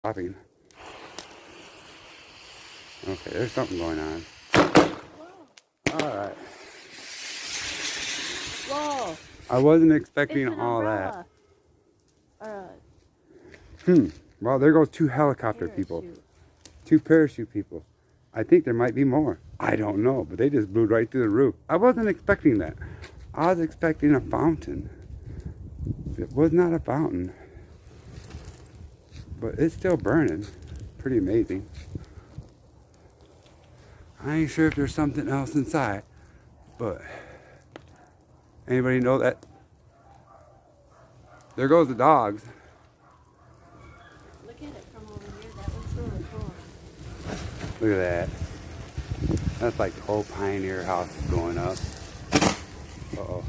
Stopping. Okay, there's something going on. Alright. Whoa. I wasn't expecting It's an all umbrella. that. Well, there goes two helicopter people. Two parachute people. I think there might be more. I don't know, but they just blew right through the roof. I wasn't expecting that. I was expecting a fountain. It was not a fountain. But it's still burning. Pretty amazing. I ain't sure if there's something else inside, but anybody know that? There goes the dogs. Look at it from over here. That looks really cool. Look at that. That's like the whole Pioneer House going up. Uh-oh.